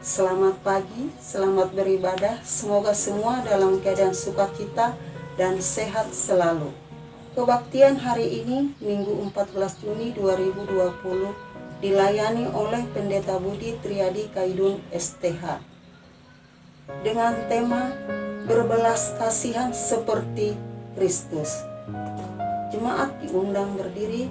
Selamat pagi, selamat beribadah. Semoga semua dalam keadaan sukacita dan sehat selalu. Kebaktian hari ini, Minggu 14 Juni 2020, dilayani oleh Pendeta Budi Triadi Kaidun STH dengan tema berbelas kasihan seperti Kristus. Jemaat diundang berdiri.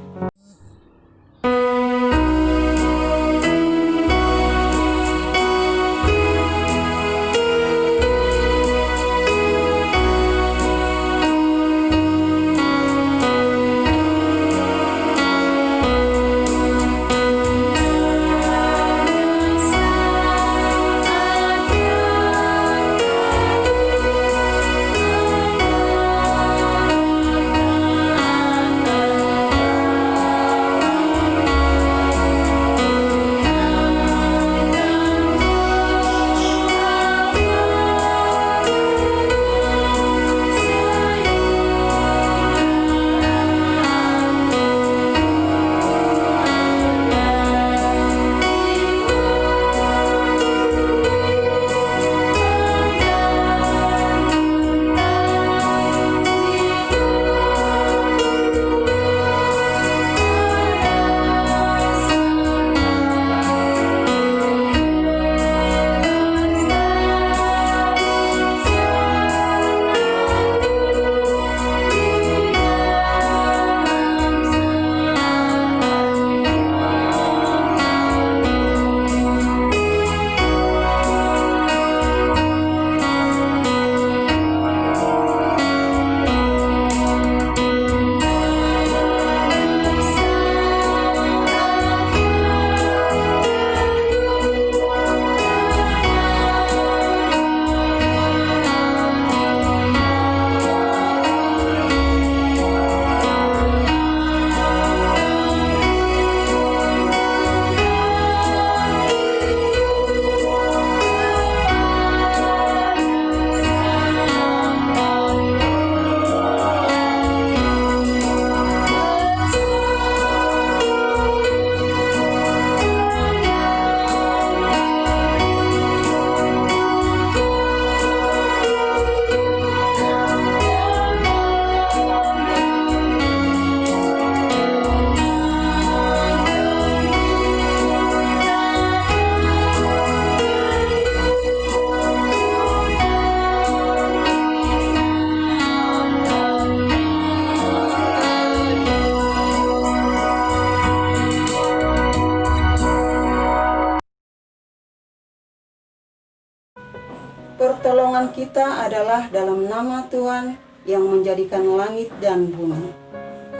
Pertolongan kita adalah dalam nama Tuhan yang menjadikan langit dan bumi.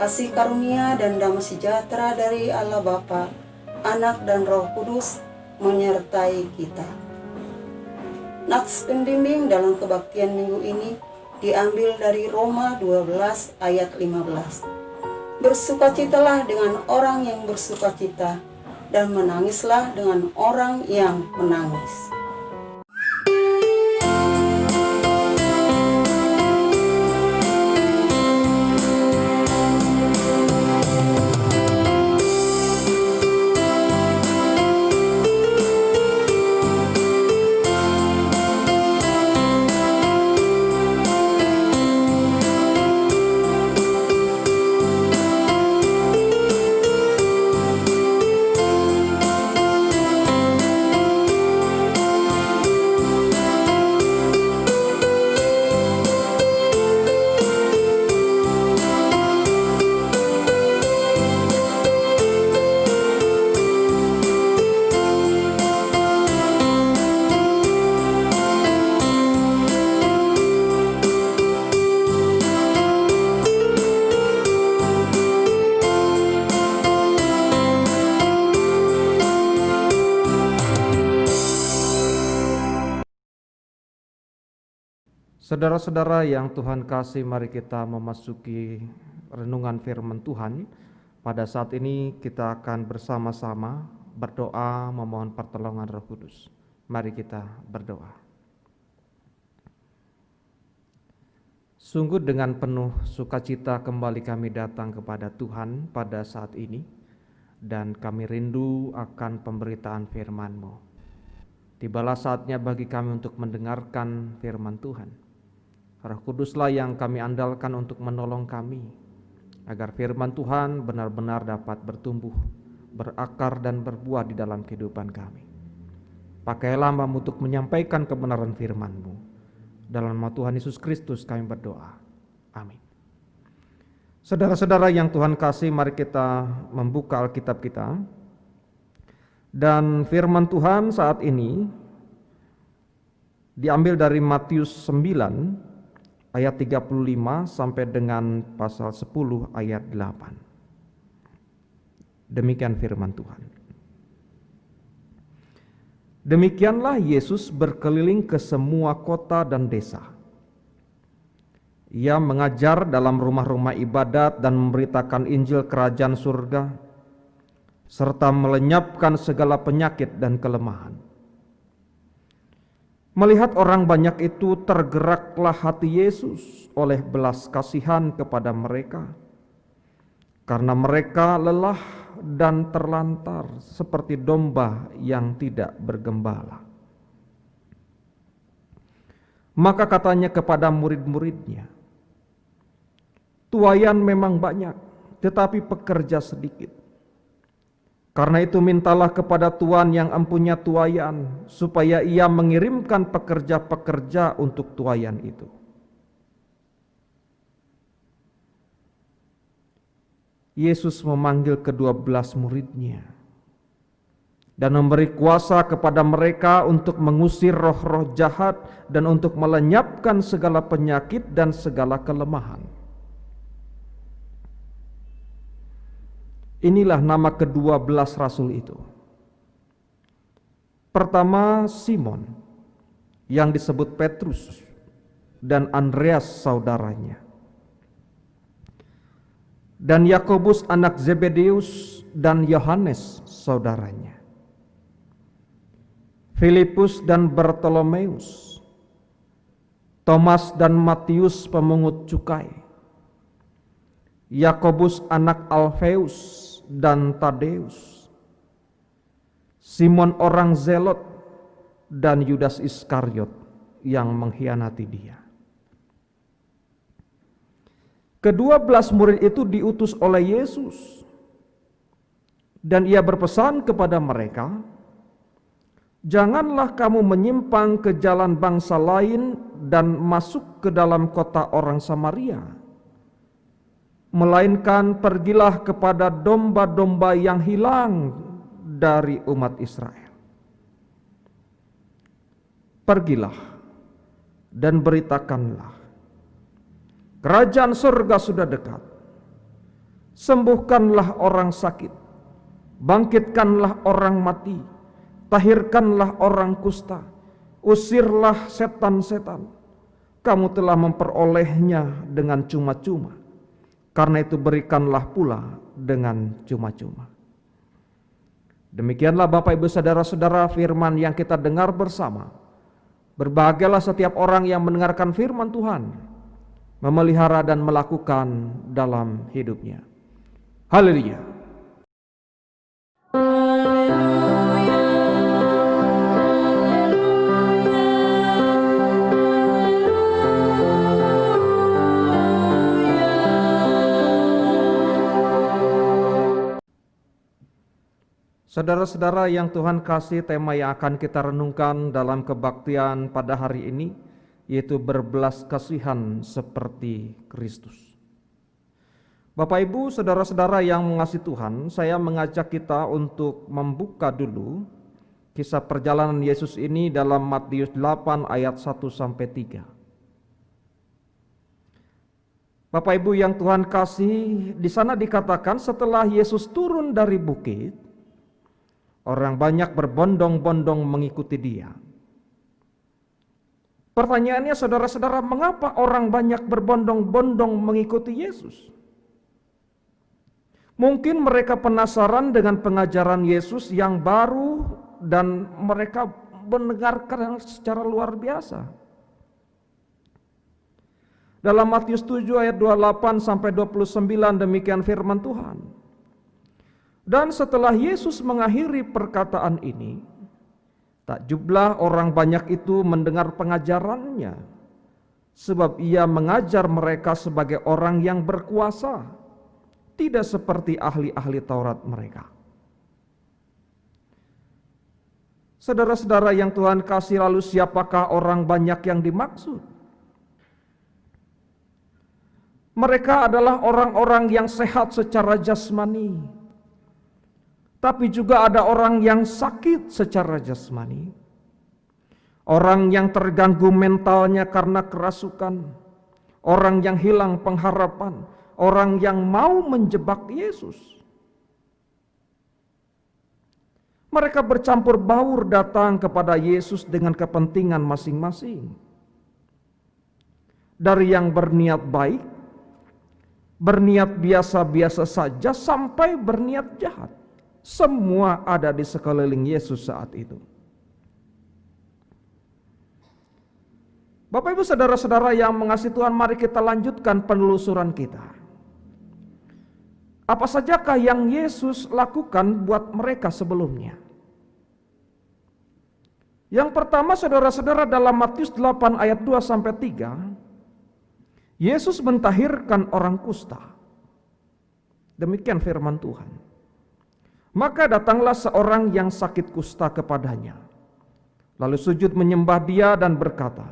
Kasih karunia dan damai sejahtera dari Allah Bapa, Anak dan Roh Kudus menyertai kita. Nats pembimbing dalam kebaktian minggu ini diambil dari Roma 12 ayat 15. Bersukacitalah dengan orang yang bersukacita dan menangislah dengan orang yang menangis. Saudara-saudara yang Tuhan kasih, mari kita memasuki renungan firman Tuhan. Pada saat ini kita akan bersama-sama berdoa memohon pertolongan Roh Kudus. Mari kita berdoa. Sungguh dengan penuh sukacita kembali kami datang kepada Tuhan pada saat ini, dan kami rindu akan pemberitaan firman-Mu. Tibalah saatnya bagi kami untuk mendengarkan firman Tuhan. Roh Kuduslah yang kami andalkan untuk menolong kami, agar firman Tuhan benar-benar dapat bertumbuh, berakar dan berbuah di dalam kehidupan kami. Pakailah hamba-Mu untuk menyampaikan kebenaran firman-Mu. Dalam nama Tuhan Yesus Kristus kami berdoa. Amin. Saudara-saudara yang Tuhan kasih, mari kita membuka Alkitab kita. Dan firman Tuhan saat ini diambil dari Matius 9 ayat 35 sampai dengan pasal 10 ayat 8. Demikian firman Tuhan. Demikianlah Yesus berkeliling ke semua kota dan desa. Ia mengajar dalam rumah-rumah ibadat dan memberitakan Injil kerajaan surga, serta melenyapkan segala penyakit dan kelemahan. Melihat orang banyak itu, tergeraklah hati Yesus oleh belas kasihan kepada mereka, karena mereka lelah dan terlantar seperti domba yang tidak bergembala. Maka katanya kepada murid-muridnya, "Tuaian memang banyak, tetapi pekerja sedikit. Karena itu mintalah kepada Tuhan yang empunya tuaian, supaya Ia mengirimkan pekerja-pekerja untuk tuaian itu." Yesus memanggil ke-12 murid-Nya dan memberi kuasa kepada mereka untuk mengusir roh-roh jahat dan untuk melenyapkan segala penyakit dan segala kelemahan. Inilah nama ke-12 rasul itu. Pertama, Simon, yang disebut Petrus, dan Andreas saudaranya. Dan Yakobus anak Zebedeus dan Yohanes saudaranya. Filipus dan Bartolomeus. Thomas dan Matius pemungut cukai. Yakobus anak Alfeus dan Tadeus, Simon orang Zelot, dan Yudas Iskariot yang mengkhianati Dia. Ke-12 murid itu diutus oleh Yesus, dan Ia berpesan kepada mereka, "Janganlah kamu menyimpang ke jalan bangsa lain dan masuk ke dalam kota orang Samaria, melainkan pergilah kepada domba-domba yang hilang dari umat Israel. Pergilah dan beritakanlah, kerajaan surga sudah dekat. Sembuhkanlah orang sakit, bangkitkanlah orang mati, tahirkanlah orang kusta, usirlah setan-setan. Kamu telah memperolehnya dengan cuma-cuma. Karena itu berikanlah pula dengan cuma-cuma." Demikianlah Bapak Ibu Saudara-saudara firman yang kita dengar bersama. Berbahagialah setiap orang yang mendengarkan firman Tuhan, memelihara dan melakukan dalam hidupnya. Haleluya. Saudara-saudara yang Tuhan kasih, tema yang akan kita renungkan dalam kebaktian pada hari ini yaitu berbelas kasihan seperti Kristus. Bapak Ibu, saudara-saudara yang mengasihi Tuhan, saya mengajak kita untuk membuka dulu kisah perjalanan Yesus ini dalam Matius 8 ayat 1 sampai 3. Bapak Ibu yang Tuhan kasih, di sana dikatakan setelah Yesus turun dari bukit, orang banyak berbondong-bondong mengikuti Dia. Pertanyaannya saudara-saudara, mengapa orang banyak berbondong-bondong mengikuti Yesus? Mungkin mereka penasaran dengan pengajaran Yesus yang baru dan mereka mendengarkan secara luar biasa. Dalam Matius 7 ayat 28 sampai 29 demikian firman Tuhan. Dan setelah Yesus mengakhiri perkataan ini, Takjublah orang banyak itu mendengar pengajarannya, sebab ia mengajar mereka sebagai orang yang berkuasa, tidak seperti ahli-ahli Taurat mereka. Saudara-saudara yang Tuhan kasih, lalu siapakah orang banyak yang dimaksud? Mereka adalah orang-orang yang sehat secara jasmani, tapi juga ada orang yang sakit secara jasmani, orang yang terganggu mentalnya karena kerasukan, orang yang hilang pengharapan, orang yang mau menjebak Yesus. Mereka bercampur baur datang kepada Yesus dengan kepentingan masing-masing. Dari yang berniat baik, berniat biasa-biasa saja, sampai berniat jahat. Semua ada di sekeliling Yesus saat itu. Bapak Ibu saudara-saudara yang mengasihi Tuhan, mari kita lanjutkan penelusuran kita. Apa sajakah yang Yesus lakukan buat mereka sebelumnya? Yang pertama, saudara-saudara, dalam Matius 8 ayat 2-3, Yesus mentahirkan orang kusta. Demikian firman Tuhan. Maka datanglah seorang yang sakit kusta kepadanya, lalu sujud menyembah dia dan berkata,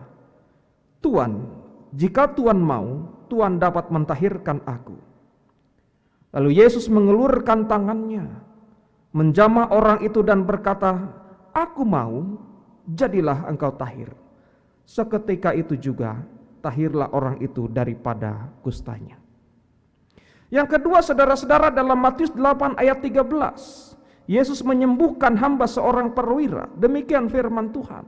"Tuan, jika Tuan mau, Tuan dapat mentahirkan aku." Lalu Yesus mengelurkan tangannya, menjamah orang itu dan berkata, "Aku mau, jadilah engkau tahir." Seketika itu juga tahirlah orang itu daripada kustanya. Yang kedua, saudara-saudara, dalam Matius 8 ayat 13, Yesus menyembuhkan hamba seorang perwira. Demikian firman Tuhan.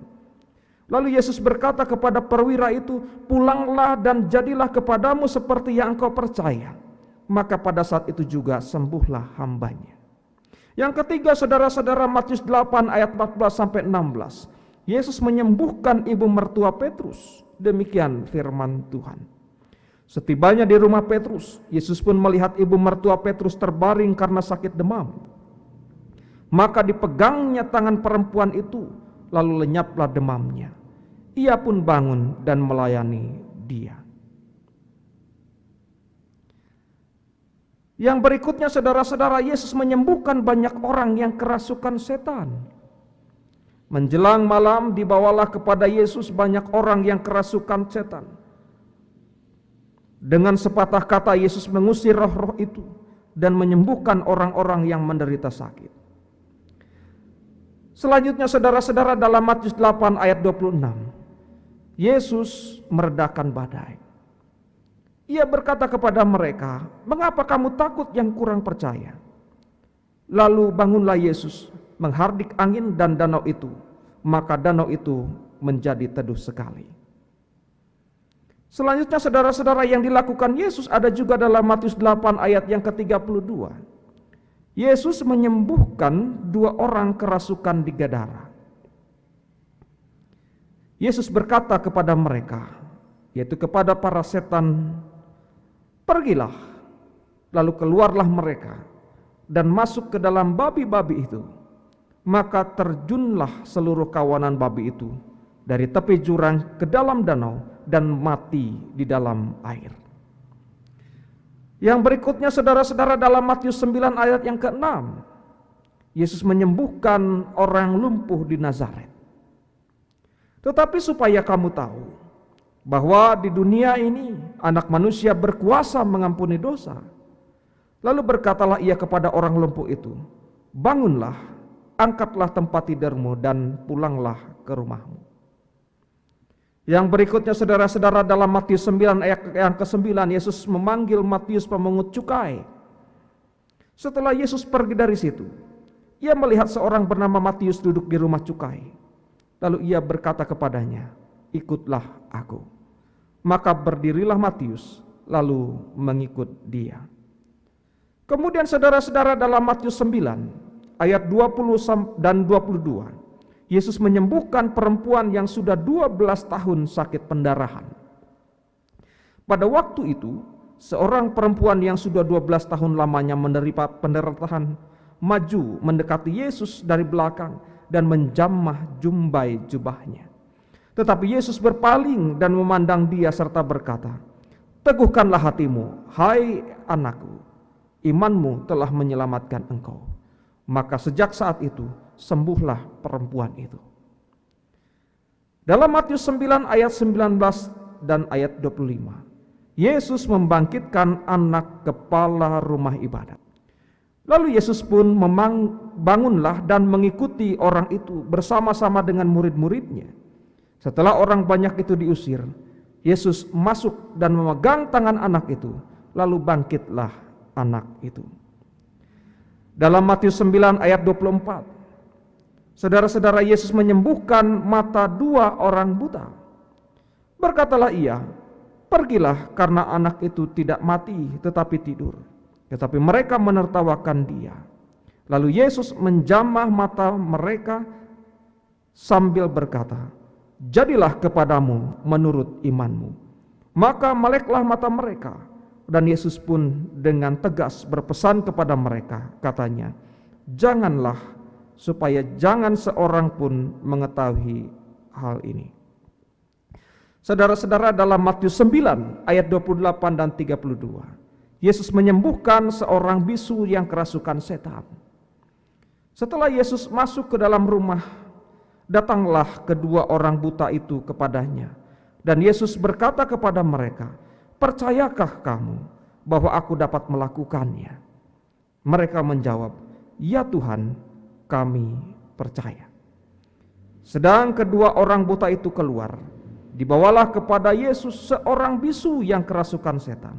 Lalu Yesus berkata kepada perwira itu, "Pulanglah dan jadilah kepadamu seperti yang engkau percaya." Maka pada saat itu juga sembuhlah hambanya. Yang ketiga, saudara-saudara, Matius 8 ayat 14-16, Yesus menyembuhkan ibu mertua Petrus. Demikian firman Tuhan. Setibanya di rumah Petrus, Yesus pun melihat ibu mertua Petrus terbaring karena sakit demam. Maka dipegangnya tangan perempuan itu, lalu lenyaplah demamnya. Ia pun bangun dan melayani dia. Yang berikutnya, saudara-saudara, Yesus menyembuhkan banyak orang yang kerasukan setan. Menjelang malam dibawalah kepada Yesus banyak orang yang kerasukan setan. Dengan sepatah kata Yesus mengusir roh-roh itu dan menyembuhkan orang-orang yang menderita sakit. Selanjutnya, saudara-saudara, dalam Matius 8 ayat 26, Yesus meredakan badai. Ia berkata kepada mereka, "Mengapa kamu takut yang kurang percaya?" Lalu bangunlah Yesus, menghardik angin dan danau itu, maka danau itu menjadi teduh sekali. Selanjutnya, saudara-saudara, yang dilakukan Yesus ada juga dalam Matius 8 ayat yang ke-32. Yesus menyembuhkan 2 orang kerasukan di Gadara. Yesus berkata kepada mereka, yaitu kepada para setan, "Pergilah." Lalu keluarlah mereka dan masuk ke dalam babi-babi itu. Maka terjunlah seluruh kawanan babi itu dari tepi jurang ke dalam danau dan mati di dalam air. Yang berikutnya, saudara-saudara, dalam Matius 9 ayat yang ke-6, Yesus menyembuhkan orang lumpuh di Nazaret. Tetapi supaya kamu tahu bahwa di dunia ini Anak Manusia berkuasa mengampuni dosa. Lalu berkatalah ia kepada orang lumpuh itu, "Bangunlah, angkatlah tempat tidurmu dan pulanglah ke rumahmu." Yang berikutnya, saudara-saudara, dalam Matius 9 ayat yang ke-9, Yesus memanggil Matius pemungut cukai. Setelah Yesus pergi dari situ, ia melihat seorang bernama Matius duduk di rumah cukai. Lalu ia berkata kepadanya, "Ikutlah aku." Maka berdirilah Matius, lalu mengikut dia. Kemudian, saudara-saudara, dalam Matius 9 ayat 20 dan 22, Yesus menyembuhkan perempuan yang sudah 12 tahun sakit pendarahan. Pada waktu itu, seorang perempuan yang sudah 12 tahun lamanya menderita pendarahan maju mendekati Yesus dari belakang dan menjamah jumbai jubahnya. Tetapi Yesus berpaling dan memandang dia serta berkata, "Teguhkanlah hatimu, hai anakku, imanmu telah menyelamatkan engkau." Maka sejak saat itu sembuhlah perempuan itu. Dalam Matius 9 ayat 19 dan ayat 25, Yesus membangkitkan anak kepala rumah ibadat. Lalu Yesus pun bangunlah dan mengikuti orang itu bersama-sama dengan murid-muridnya. Setelah orang banyak itu diusir, Yesus masuk dan memegang tangan anak itu, lalu bangkitlah anak itu. Dalam Matius 9 ayat 24, saudara-saudara, Yesus menyembuhkan mata 2 orang buta. Berkatalah ia, "Pergilah, karena anak itu tidak mati tetapi tidur." Tetapi mereka menertawakan dia. Lalu Yesus menjamah mata mereka sambil berkata, "Jadilah kepadamu menurut imanmu." Maka meleklah mata mereka. Dan Yesus pun dengan tegas berpesan kepada mereka, katanya, "Janganlah, supaya jangan seorang pun mengetahui hal ini." Saudara-saudara, dalam Matius 9 ayat 28 dan 32, Yesus menyembuhkan seorang bisu yang kerasukan setan. Setelah Yesus masuk ke dalam rumah, datanglah kedua orang buta itu kepadanya. Dan Yesus berkata kepada mereka, "Percayakah kamu bahwa aku dapat melakukannya?" Mereka menjawab, "Ya Tuhan, kami percaya." Sedang kedua orang buta itu keluar, dibawalah kepada Yesus seorang bisu yang kerasukan setan.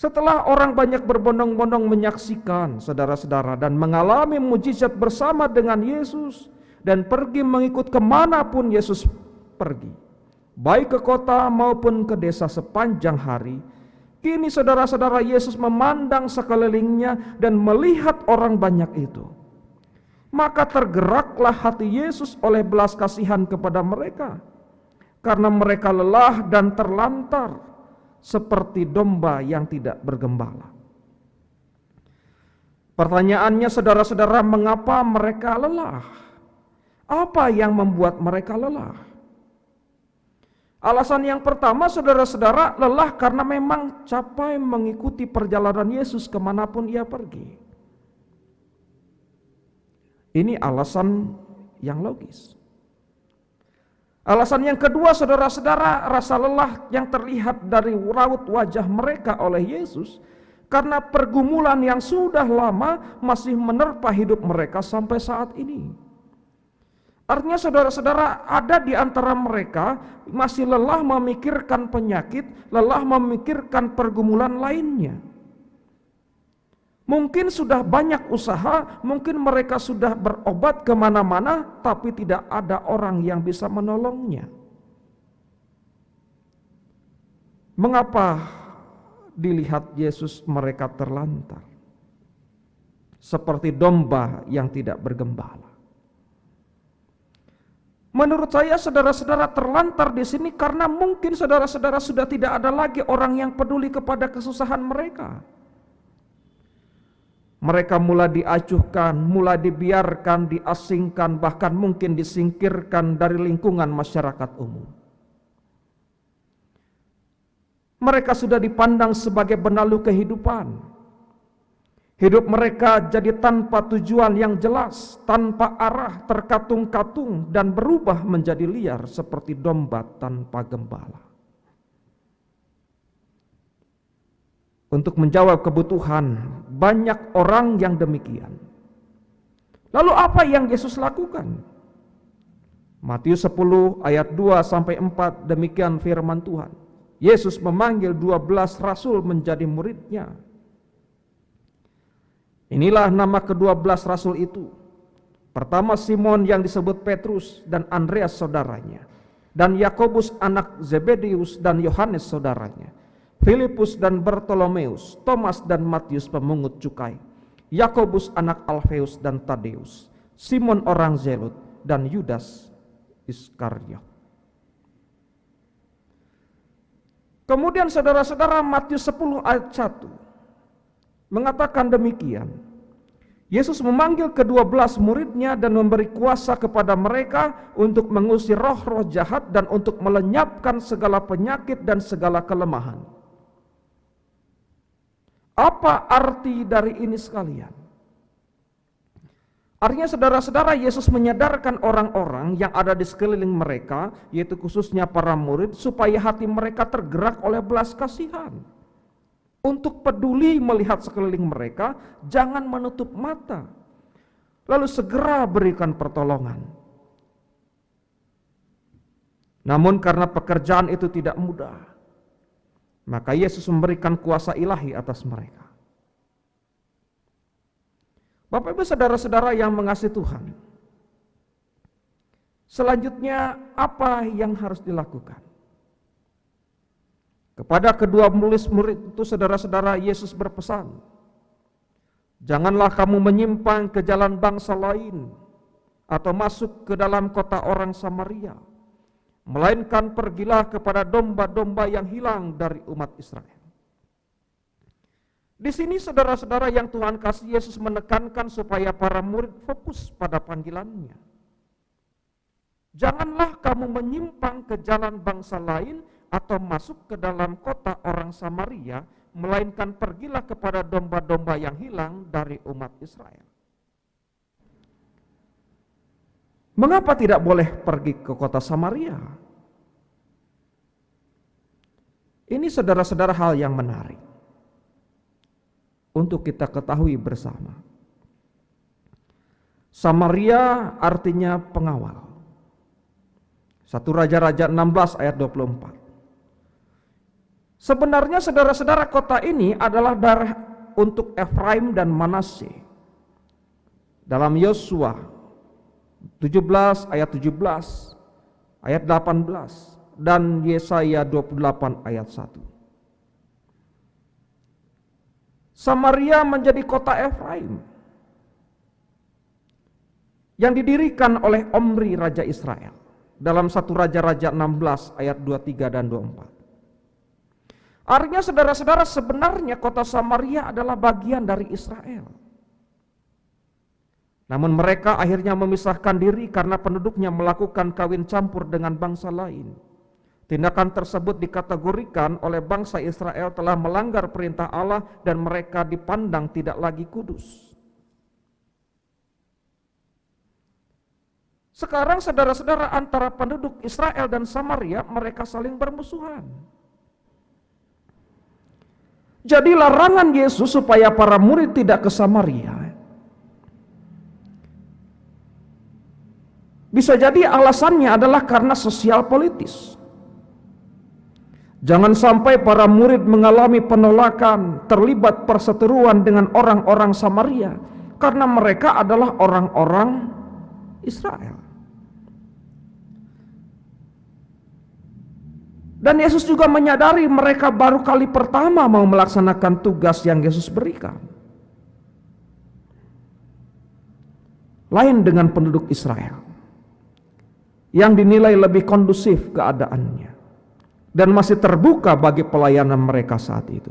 Setelah orang banyak berbondong-bondong menyaksikan, saudara-saudara, dan mengalami mujizat bersama dengan Yesus, dan pergi mengikut kemanapun Yesus pergi, baik ke kota maupun ke desa sepanjang hari, kini saudara-saudara, Yesus memandang sekelilingnya dan melihat orang banyak itu. Maka tergeraklah hati Yesus oleh belas kasihan kepada mereka, karena mereka lelah dan terlantar, seperti domba yang tidak bergembala. Pertanyaannya, saudara-saudara, mengapa mereka lelah? Apa yang membuat mereka lelah? Alasan yang pertama, saudara-saudara, lelah karena memang capek mengikuti perjalanan Yesus kemanapun ia pergi. Ini alasan yang logis. Alasan yang kedua, saudara-saudara, rasa lelah yang terlihat dari raut wajah mereka oleh Yesus karena pergumulan yang sudah lama masih menerpa hidup mereka sampai saat ini. Artinya, saudara-saudara, ada di antara mereka masih lelah memikirkan penyakit, lelah memikirkan pergumulan lainnya. Mungkin sudah banyak usaha, mungkin mereka sudah berobat kemana-mana, tapi tidak ada orang yang bisa menolongnya. Mengapa dilihat Yesus mereka terlantar, seperti domba yang tidak bergembala? Menurut saya, saudara-saudara, terlantar di sini karena mungkin saudara-saudara sudah tidak ada lagi orang yang peduli kepada kesusahan mereka. Mereka mulai diacuhkan, mulai dibiarkan, diasingkan, bahkan mungkin disingkirkan dari lingkungan masyarakat umum. Mereka sudah dipandang sebagai benalu kehidupan. Hidup mereka jadi tanpa tujuan yang jelas, tanpa arah, terkatung-katung, dan berubah menjadi liar seperti domba tanpa gembala. Untuk menjawab kebutuhan banyak orang yang demikian. Lalu apa yang Yesus lakukan? Matius 10 ayat 2-4, demikian firman Tuhan. Yesus memanggil 12 rasul menjadi muridnya. Inilah nama ke-12 rasul itu. Pertama, Simon yang disebut Petrus dan Andreas saudaranya, dan Yakobus anak Zebedeus dan Yohanes saudaranya, Filipus dan Bartolomeus, Thomas dan Matius pemungut cukai, Yakobus anak Alfeus dan Tadeus, Simon orang Zelut, dan Yudas Iskariot. Kemudian saudara-saudara, Matius 10 ayat 1 mengatakan demikian. Yesus memanggil ke-12 muridnya dan memberi kuasa kepada mereka untuk mengusir roh-roh jahat dan untuk melenyapkan segala penyakit dan segala kelemahan. Apa arti dari ini sekalian? Artinya saudara-saudara, Yesus menyadarkan orang-orang yang ada di sekeliling mereka, yaitu khususnya para murid, supaya hati mereka tergerak oleh belas kasihan. Untuk peduli melihat sekeliling mereka, jangan menutup mata, lalu segera berikan pertolongan. Namun karena pekerjaan itu tidak mudah, maka Yesus memberikan kuasa ilahi atas mereka. Bapak Ibu saudara-saudara yang mengasihi Tuhan, selanjutnya apa yang harus dilakukan? Kepada kedua murid itu saudara-saudara, Yesus berpesan, janganlah kamu menyimpang ke jalan bangsa lain atau masuk ke dalam kota orang Samaria, melainkan pergilah kepada domba-domba yang hilang dari umat Israel. Di sini saudara-saudara yang Tuhan kasih, Yesus menekankan supaya para murid fokus pada panggilannya. Janganlah kamu menyimpang ke jalan bangsa lain atau masuk ke dalam kota orang Samaria, melainkan pergilah kepada domba-domba yang hilang dari umat Israel. Mengapa tidak boleh pergi ke kota Samaria? Ini saudara-saudara hal yang menarik untuk kita ketahui bersama. Samaria artinya pengawal. 1 Raja-Raja 16 ayat 24. Sebenarnya saudara-saudara, kota ini adalah daerah untuk Efraim dan Manasye. Dalam Yosua 17 ayat 17, ayat 18, dan Yesaya 28 ayat 1. Samaria menjadi kota Efraim yang didirikan oleh Omri Raja Israel. Dalam 1 Raja-Raja 16 ayat 23 dan 24. Artinya saudara-saudara, sebenarnya kota Samaria adalah bagian dari Israel. Namun mereka akhirnya memisahkan diri karena penduduknya melakukan kawin campur dengan bangsa lain. Tindakan tersebut dikategorikan oleh bangsa Israel telah melanggar perintah Allah dan mereka dipandang tidak lagi kudus. Sekarang saudara-saudara, antara penduduk Israel dan Samaria mereka saling bermusuhan. Jadi larangan Yesus supaya para murid tidak ke Samaria bisa jadi alasannya adalah karena sosial politis. Jangan sampai para murid mengalami penolakan, terlibat perseteruan dengan orang-orang Samaria karena mereka adalah orang-orang Israel. Dan Yesus juga menyadari mereka baru kali pertama mau melaksanakan tugas yang Yesus berikan. Lain dengan penduduk Israel yang dinilai lebih kondusif keadaannya dan masih terbuka bagi pelayanan mereka saat itu.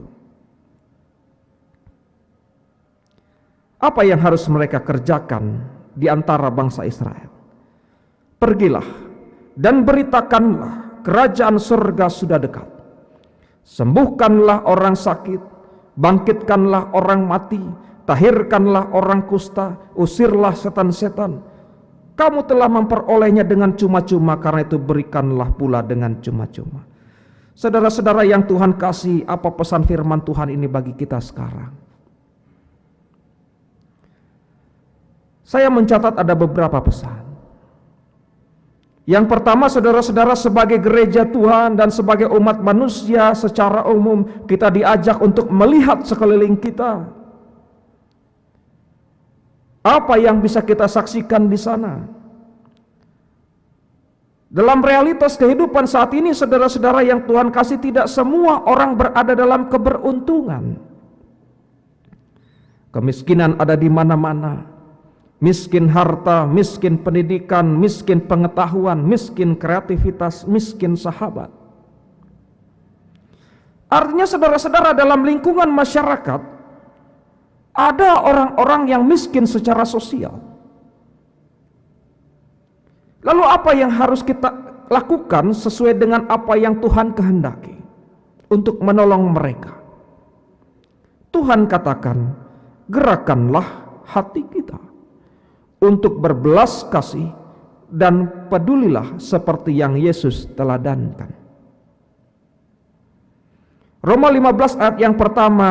Apa yang harus mereka kerjakan di antara bangsa Israel? Pergilah dan beritakanlah, kerajaan surga sudah dekat. Sembuhkanlah orang sakit, bangkitkanlah orang mati, tahirkanlah orang kusta, usirlah setan-setan. Kamu telah memperolehnya dengan cuma-cuma, karena itu berikanlah pula dengan cuma-cuma. Saudara-saudara yang Tuhan kasih, apa pesan firman Tuhan ini bagi kita sekarang? Saya mencatat ada beberapa pesan. Yang pertama, saudara-saudara, sebagai gereja Tuhan dan sebagai umat manusia secara umum, kita diajak untuk melihat sekeliling kita. Apa yang bisa kita saksikan di sana? Dalam realitas kehidupan saat ini, saudara-saudara yang Tuhan kasih, tidak semua orang berada dalam keberuntungan. Kemiskinan ada di mana-mana. Miskin harta, miskin pendidikan, miskin pengetahuan, miskin kreativitas, miskin sahabat. Artinya saudara-saudara, dalam lingkungan masyarakat Ada orang-orang yang miskin secara sosial. Lalu apa yang harus kita lakukan sesuai dengan apa yang Tuhan kehendaki untuk menolong mereka? Tuhan katakan, gerakanlah hati kita untuk berbelas kasih dan pedulilah seperti yang Yesus teladankan. Roma 15 ayat yang pertama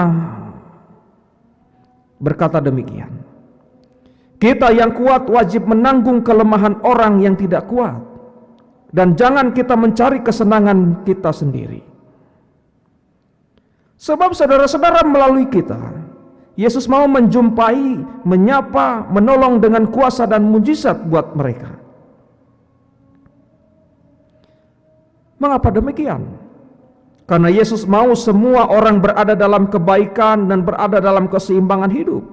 berkata demikian, kita yang kuat wajib menanggung kelemahan orang yang tidak kuat, dan jangan kita mencari kesenangan kita sendiri. Sebab saudara-saudara, melalui kita Yesus mau menjumpai, menyapa, menolong dengan kuasa dan mujizat buat mereka. Mengapa demikian? Karena Yesus mau semua orang berada dalam kebaikan dan berada dalam keseimbangan hidup.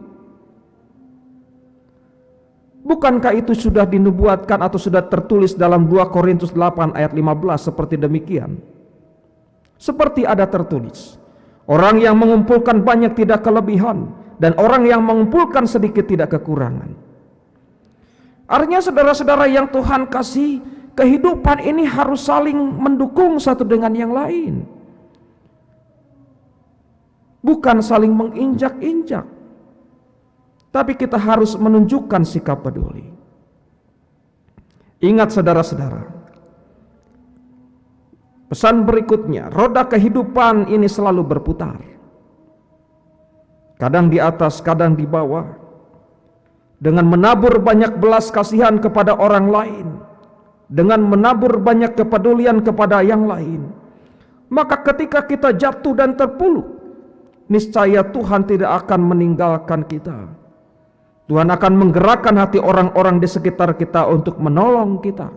Bukankah itu sudah dinubuatkan atau sudah tertulis dalam 2 Korintus 8 ayat 15 seperti demikian? Seperti ada tertulis, orang yang mengumpulkan banyak tidak kelebihan, dan orang yang mengumpulkan sedikit tidak kekurangan. Artinya saudara-saudara yang Tuhan kasih, kehidupan ini harus saling mendukung satu dengan yang lain, bukan saling menginjak-injak, tapi kita harus menunjukkan sikap peduli. Ingat saudara-saudara, pesan berikutnya, roda kehidupan ini selalu berputar, kadang di atas, kadang di bawah. Dengan menabur banyak belas kasihan kepada orang lain, dengan menabur banyak kepedulian kepada yang lain, maka ketika kita jatuh dan terpuruk, niscaya Tuhan tidak akan meninggalkan kita. Tuhan akan menggerakkan hati orang-orang di sekitar kita untuk menolong kita.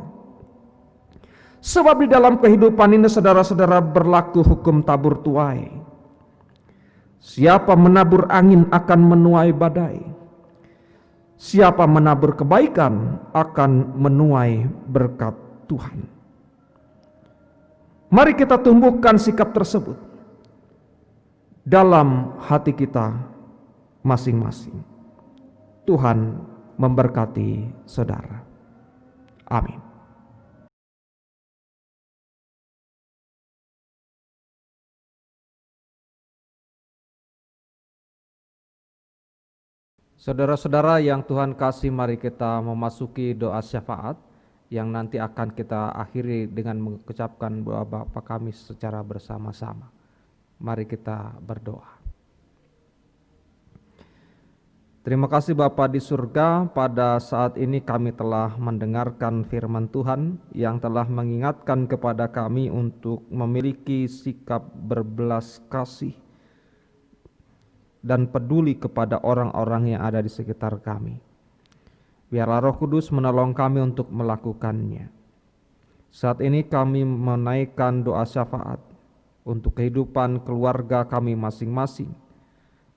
Sebab di dalam kehidupan ini saudara-saudara berlaku hukum tabur tuai. Siapa menabur angin akan menuai badai. Siapa menabur kebaikan akan menuai berkat Tuhan. Mari kita tumbuhkan sikap tersebut dalam hati kita masing-masing. Tuhan memberkati saudara. Amin. Saudara-saudara yang Tuhan kasih, mari kita memasuki doa syafaat yang nanti akan kita akhiri dengan mengucapkan doa Bapa kami secara bersama-sama. Mari kita berdoa. Terima kasih Bapa di surga, pada saat ini kami telah mendengarkan firman Tuhan yang telah mengingatkan kepada kami untuk memiliki sikap berbelas kasih dan peduli kepada orang-orang yang ada di sekitar kami. Biarlah Roh Kudus menolong kami untuk melakukannya. Saat ini kami menaikkan doa syafaat untuk kehidupan keluarga kami masing-masing.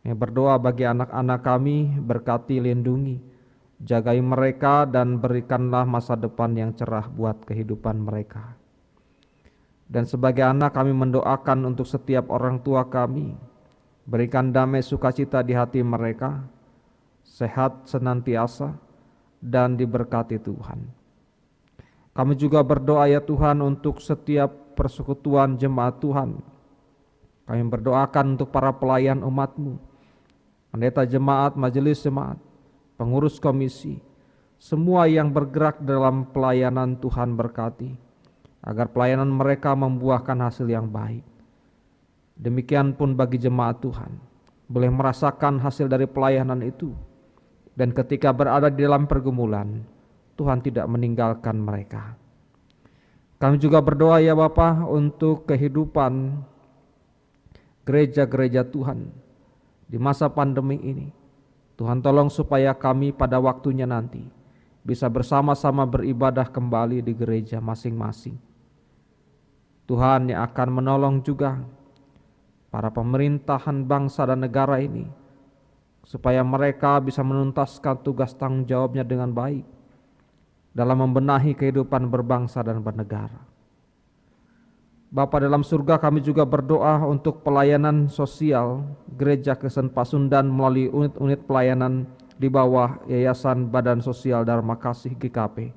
Berdoa bagi anak-anak kami, berkati, lindungi, jagai mereka dan berikanlah masa depan yang cerah buat kehidupan mereka. Dan sebagai anak kami mendoakan untuk setiap orang tua kami, berikan damai sukacita di hati mereka, sehat senantiasa, dan diberkati Tuhan. Kami juga berdoa ya Tuhan untuk setiap persekutuan jemaat Tuhan. Kami berdoakan untuk para pelayan umat-Mu, pendeta jemaat, majelis jemaat, pengurus komisi, semua yang bergerak dalam pelayanan Tuhan berkati, agar pelayanan mereka membuahkan hasil yang baik. Demikian pun bagi jemaat Tuhan, boleh merasakan hasil dari pelayanan itu, dan ketika berada di dalam pergumulan, Tuhan tidak meninggalkan mereka. Kami juga berdoa ya Bapa untuk kehidupan gereja-gereja Tuhan di masa pandemi ini. Tuhan tolong supaya kami pada waktunya nanti bisa bersama-sama beribadah kembali di gereja masing-masing. Tuhan yang akan menolong juga para pemerintahan bangsa dan negara ini, supaya mereka bisa menuntaskan tugas tanggung jawabnya dengan baik dalam membenahi kehidupan berbangsa dan bernegara. Bapa dalam surga, kami juga berdoa untuk pelayanan sosial Gereja Kristen Pasundan melalui unit-unit pelayanan di bawah Yayasan Badan Sosial Dharma Kasih GKP.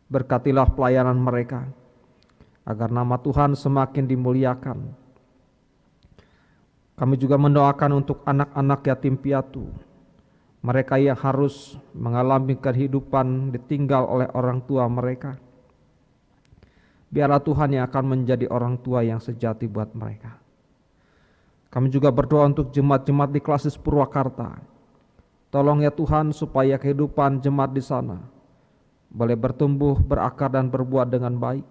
Berkatilah pelayanan mereka, agar nama Tuhan semakin dimuliakan. Kami juga mendoakan untuk anak-anak yatim piatu, mereka yang harus mengalami kehidupan ditinggal oleh orang tua mereka. Biarlah Tuhan yang akan menjadi orang tua yang sejati buat mereka. Kami juga berdoa untuk jemaat-jemaat di Klasis Purwakarta. Tolong ya Tuhan supaya kehidupan jemaat di sana boleh bertumbuh, berakar dan berbuat dengan baik.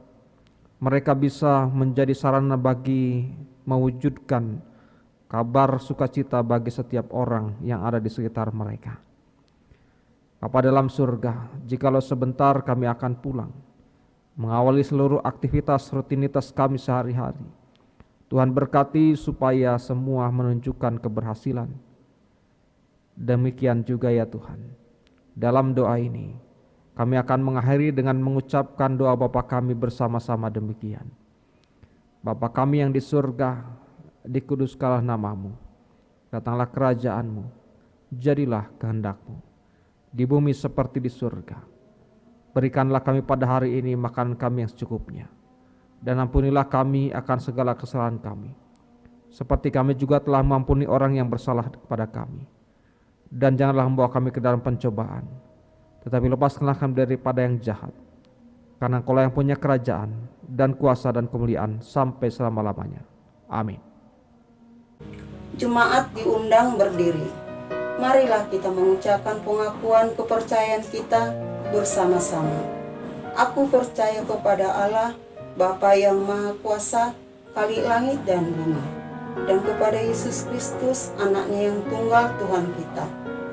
Mereka bisa menjadi sarana bagi mewujudkan kabar sukacita bagi setiap orang yang ada di sekitar mereka. Bapa dalam surga, jikalau sebentar kami akan pulang, mengawali seluruh aktivitas rutinitas kami sehari-hari, Tuhan berkati supaya semua menunjukkan keberhasilan. Demikian juga ya Tuhan, dalam doa ini kami akan mengakhiri dengan mengucapkan doa Bapa kami bersama-sama demikian. Bapa kami yang di surga, dikuduskanlah namamu, datanglah kerajaanmu, jadilah kehendak-mu, di bumi seperti di surga. Berikanlah kami pada hari ini makanan kami yang secukupnya, dan ampunilah kami akan segala kesalahan kami, seperti kami juga telah mengampuni orang yang bersalah kepada kami. Dan janganlah membawa kami ke dalam pencobaan, tetapi lepaskanlah kami daripada yang jahat. Karena Engkau yang punya kerajaan dan kuasa dan kemuliaan sampai selama-lamanya. Amin. Jemaat diundang berdiri. Marilah kita mengucapkan pengakuan kepercayaan kita bersama-sama. Aku percaya kepada Allah, Bapa yang Maha Kuasa, Khalik langit dan bumi, dan kepada Yesus Kristus, anaknya yang tunggal Tuhan kita,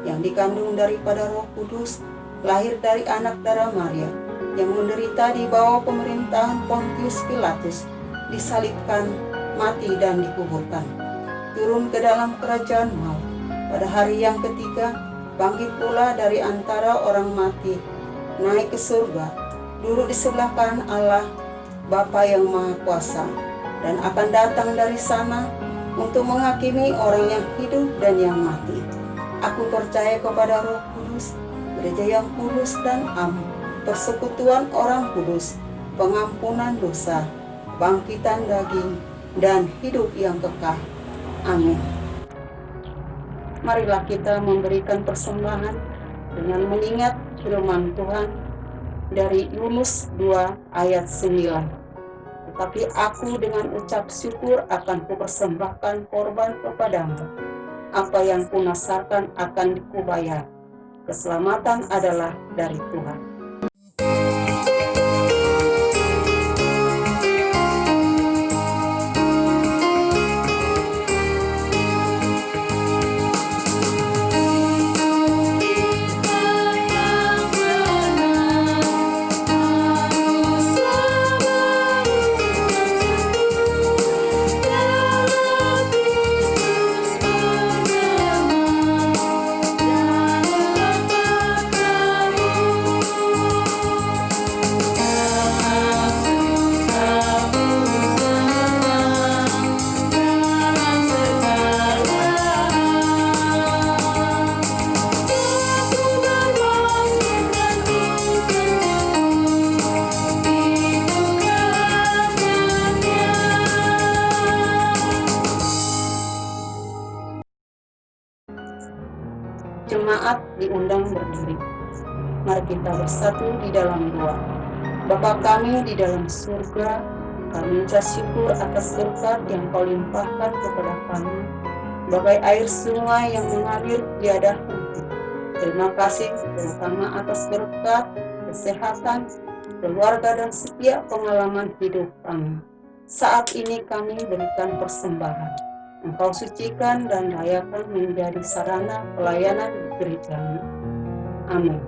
yang dikandung daripada Roh Kudus, lahir dari anak darah Maria, yang menderita di bawah pemerintahan Pontius Pilatus, disalibkan, mati dan dikuburkan, turun ke dalam kerajaan maut, pada hari yang ketiga bangkit pula dari antara orang mati, naik ke surga, duduk di sebelah kanan Allah Bapa yang Maha Kuasa, dan akan datang dari sana untuk menghakimi orang yang hidup dan yang mati. Aku percaya kepada Roh Kudus, gereja yang kudus dan am, persekutuan orang kudus, pengampunan dosa, bangkitan daging, dan hidup yang kekal. Amin. Marilah kita memberikan persembahan dengan mengingat firman Tuhan dari Yunus 2 ayat 9. Tetapi aku dengan ucap syukur akan kupersembahkan korban kepadamu. Apa yang kunasakan akan kubayar. Keselamatan adalah dari Tuhan. Jemaat diundang berdiri. Mari kita bersatu di dalam doa. Bapa kami di dalam surga, kami ucap syukur atas berkat yang Kau limpahkan kepada kami, bagai air sungai yang mengalir tiada henti. Terima kasih terutama atas berkat, kesehatan, keluarga dan setiap pengalaman hidup kami. Saat ini kami berikan persembahan. Engkau sucikan dan layakan menjadi sarana pelayanan di gereja-Mu. Amin.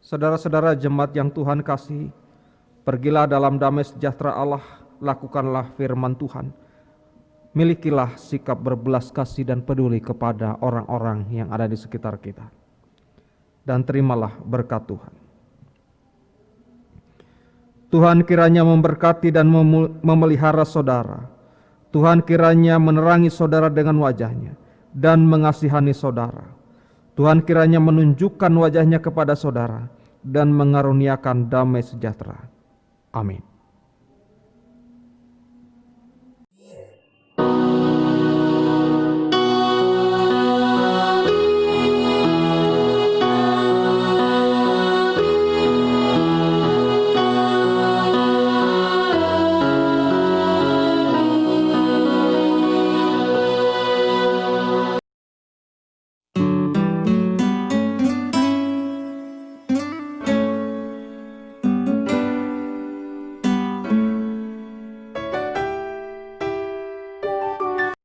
Saudara-saudara jemaat yang Tuhan kasih, pergilah dalam damai sejahtera Allah, lakukanlah firman Tuhan. Milikilah sikap berbelas kasih dan peduli kepada orang-orang yang ada di sekitar kita. Dan terimalah berkat Tuhan. Tuhan kiranya memberkati dan memelihara saudara. Tuhan kiranya menerangi saudara dengan wajah-Nya dan mengasihani saudara. Tuhan kiranya menunjukkan wajah-Nya kepada saudara dan mengaruniakan damai sejahtera. Amin.